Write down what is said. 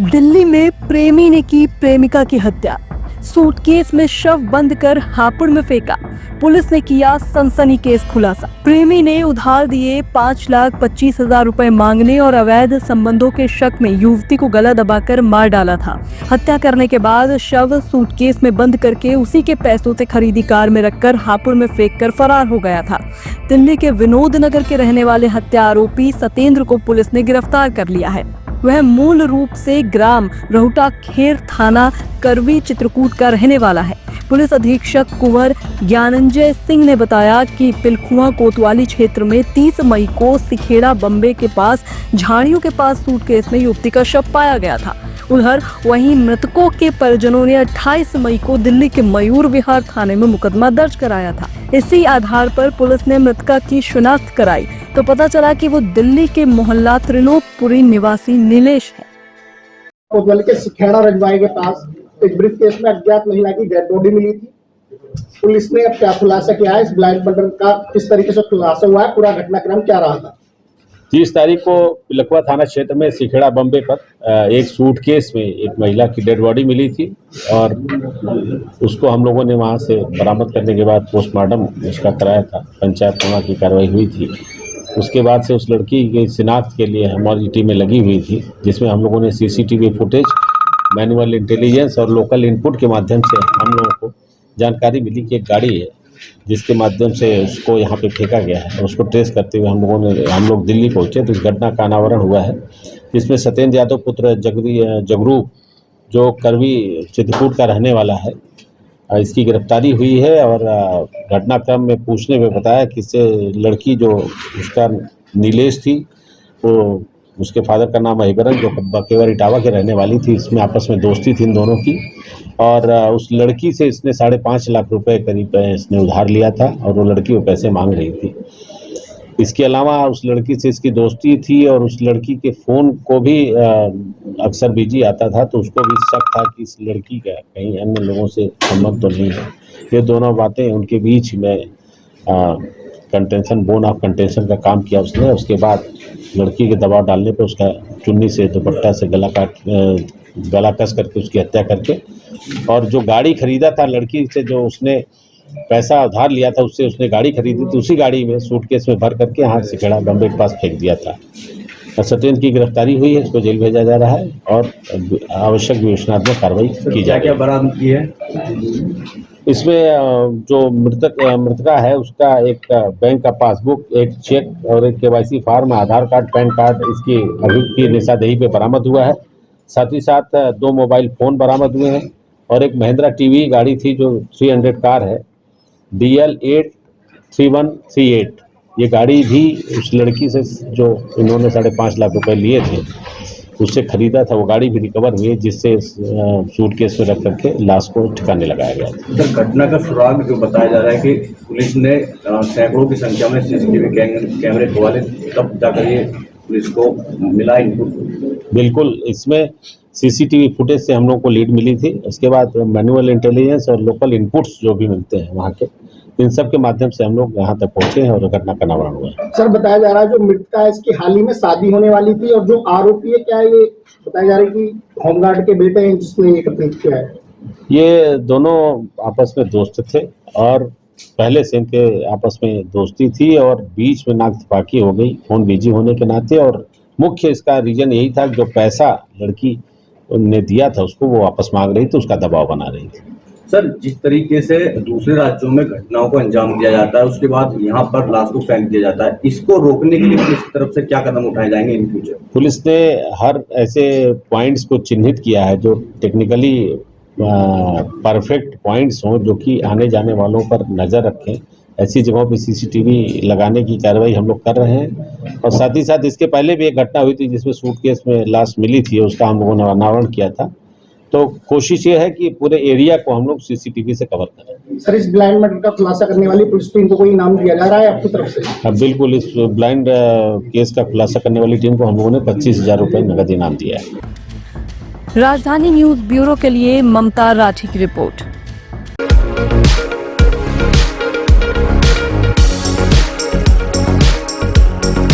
दिल्ली में प्रेमी ने की प्रेमिका की हत्या, सूटकेस में शव बंद कर हापुड़ में फेंका। पुलिस ने किया सनसनीखेज खुलासा। प्रेमी ने उधार दिए 5,25,000 रुपए मांगने और अवैध संबंधों के शक में युवती को गला दबाकर मार डाला था। हत्या करने के बाद शव सूटकेस में बंद करके उसी के पैसों से खरीदी कार में रखकर हापुड़ में फेंककर फरार हो गया था। दिल्ली के विनोद नगर के रहने वाले हत्या आरोपी सतेंद्र को पुलिस ने गिरफ्तार कर लिया है। वह मूल रूप से ग्राम रहुटा खेर थाना करवी चित्रकूट का रहने वाला है। पुलिस अधीक्षक कुंवर ज्ञानंजय सिंह ने बताया कि पिलखुआ कोतवाली क्षेत्र में 30 मई को सिखेड़ा बम्बे के पास झाड़ियों के पास सूटकेस में युवती का शव पाया गया था। उधर वहीं मृतकों के परिजनों ने 28 मई को दिल्ली के मयूर विहार थाने में मुकदमा दर्ज कराया था। इसी आधार पर पुलिस ने मृतका की शिनाख्त कराई तो पता चला कि वो दिल्ली के मोहल्ला त्रिलोकपुरी निवासी नीलेश है। कोतवाली के सिखेड़ा रजवाई के पास एक ब्रीफ केस में अज्ञात महिला की डेड बॉडी मिली थी। पुलिस ने अब क्या खुलासा किया है, इस ब्लाइंड मर्डर का किस तरीके से खुलासा हुआ है, पूरा घटनाक्रम क्या रहा था? 30 तारीख को पिलखुआ थाना क्षेत्र में सिखेड़ा बम्बे पर एक सूटकेस में एक महिला की डेड बॉडी मिली थी और उसको हम लोगों ने वहां से बरामद करने के बाद पोस्टमार्टम उसका कराया था। पंचायत थाना की कार्रवाई हुई थी। उसके बाद से उस लड़की की शिनाख्त के लिए हमारी टीमें लगी हुई थी, जिसमें हम लोगों ने सीसीटीवी फुटेज, मैनुअल इंटेलिजेंस और लोकल इनपुट के माध्यम से हम लोगों को जानकारी मिली कि एक गाड़ी है जिसके माध्यम से उसको यहाँ पे फेंका गया है। उसको ट्रेस करते हुए हम लोग दिल्ली पहुँचे तो इस घटना का अनावरण हुआ है, जिसमें सत्येंद्र यादव पुत्र जगरू जो करवी चित्रकूट का रहने वाला है, इसकी गिरफ्तारी हुई है। और घटनाक्रम में पूछने में बताया कि इससे लड़की जो उसका नीलेश थी, वो उसके फादर का नाम हरिबरन जो बकेवर इटावा के रहने वाली थी, इसमें आपस में दोस्ती थी इन दोनों की। और उस लड़की से इसने 5.5 लाख रुपए करीब इसने उधार लिया था और वो लड़की वो पैसे मांग रही थी। इसके अलावा उस लड़की से इसकी दोस्ती थी और उस लड़की के फ़ोन को भी अक्सर बिजी आता था, तो उसको भी शक था कि इस लड़की का कहीं अन्य लोगों से संबंध तो नहीं है। ये दोनों बातें उनके बीच में कंटेंशन, बोन ऑफ कंटेंशन का काम किया उसने। उसके बाद लड़की के दबाव डालने पर उसका चुन्नी से दुपट्टा से गला कस करके उसकी हत्या करके, और जो गाड़ी खरीदा था लड़की से, जो उसने पैसा उधार लिया था उससे उसने गाड़ी खरीदी थी, उसी गाड़ी में सूटकेस में भर करके यहाँ सिखेड़ा बम्बे के पास फेंक दिया था। और सत्येंद्र की गिरफ्तारी हुई है, इसको जेल भेजा जा रहा है और आवश्यक विवेचनात्मक कार्रवाई की जा रही है। बरामद की है इसमें जो मृतका है उसका एक बैंक का पासबुक, एक चेक और एक केवाईसी फार्म, आधार कार्ड, पैन कार्ड इसकी अभियुक्त की निशानदेही पे बरामद हुआ है। साथ ही साथ 2 मोबाइल फ़ोन बरामद हुए हैं और एक महिंद्रा टीवी गाड़ी थी जो 300 कार है, DL 83138। ये गाड़ी भी उस लड़की से जो इन्होंने 5.5 लाख रुपए लिए थे उससे खरीदा था, वो गाड़ी भी रिकवर हुई है, जिससे सूटकेस में रख करके लाश को ठिकाने लगाया गया था। सर, घटना का सुराग जो बताया जा रहा है कि पुलिस ने सैकड़ों की संख्या में सीसीटीवी कैमरे खुलवाए, तब जाकर ये पुलिस को मिला इनपुट। बिल्कुल, इसमें सीसीटीवी फुटेज से हम लोग को लीड मिली थी। उसके बाद मैनुअल इंटेलिजेंस और लोकल इनपुट्स जो भी मिलते हैं वहाँ के, इन सब के माध्यम से हम लोग यहाँ तक पहुँचे हैं और घटना का अनावरण हुआ है। सर, बताया जा रहा है जो मृतका है इसकी हाल ही में शादी होने वाली थी और जो आरोपी है, क्या ये बताया जा रहा है कि होमगार्ड के बेटे हैं जिसने ये कृत्य किया है? ये दोनों आपस में दोस्त थे और पहले से इनके आपस में दोस्ती थी और बीच में नाकतपाकी हो गई फ़ोन बिजी होने के नाते। और मुख्य इसका रीजन यही था, जो पैसा लड़की ने दिया था उसको वो वापस मांग रही थी, उसका दबाव बना रही थी। सर, जिस तरीके से दूसरे राज्यों में घटनाओं को अंजाम दिया जाता है, उसके बाद यहाँ पर लाश को फेंक दिया जाता है, इसको रोकने के लिए पुलिस की तरफ से क्या कदम उठाए जाएंगे इन फ्यूचर? पुलिस ने हर ऐसे पॉइंट्स को चिन्हित किया है जो टेक्निकली परफेक्ट पॉइंट्स हों, जो कि आने जाने वालों पर नज़र रखें। ऐसी जगहों पे सीसीटीवी लगाने की कार्रवाई हम लोग कर रहे हैं। और साथ ही साथ इसके पहले भी एक घटना हुई थी जिसमें सूटकेस में लाश मिली थी, उसका हम लोगों ने अनावरण किया था। तो कोशिश ये है कि पूरे एरिया को हम लोग सीसीटीवी से कवर करें। सर, इस ब्लाइंड मर्डर का खुलासा करने वाली पुलिस टीम को कोई इनाम दिया जा रहा है आपकी तरफ से? हाँ, बिल्कुल। इस ब्लाइंड केस का खुलासा करने वाली टीम को हम लोगों ने 25,000 रुपये नगद इनाम दिया है। राजधानी न्यूज ब्यूरो के लिए ममता राठी की रिपोर्ट।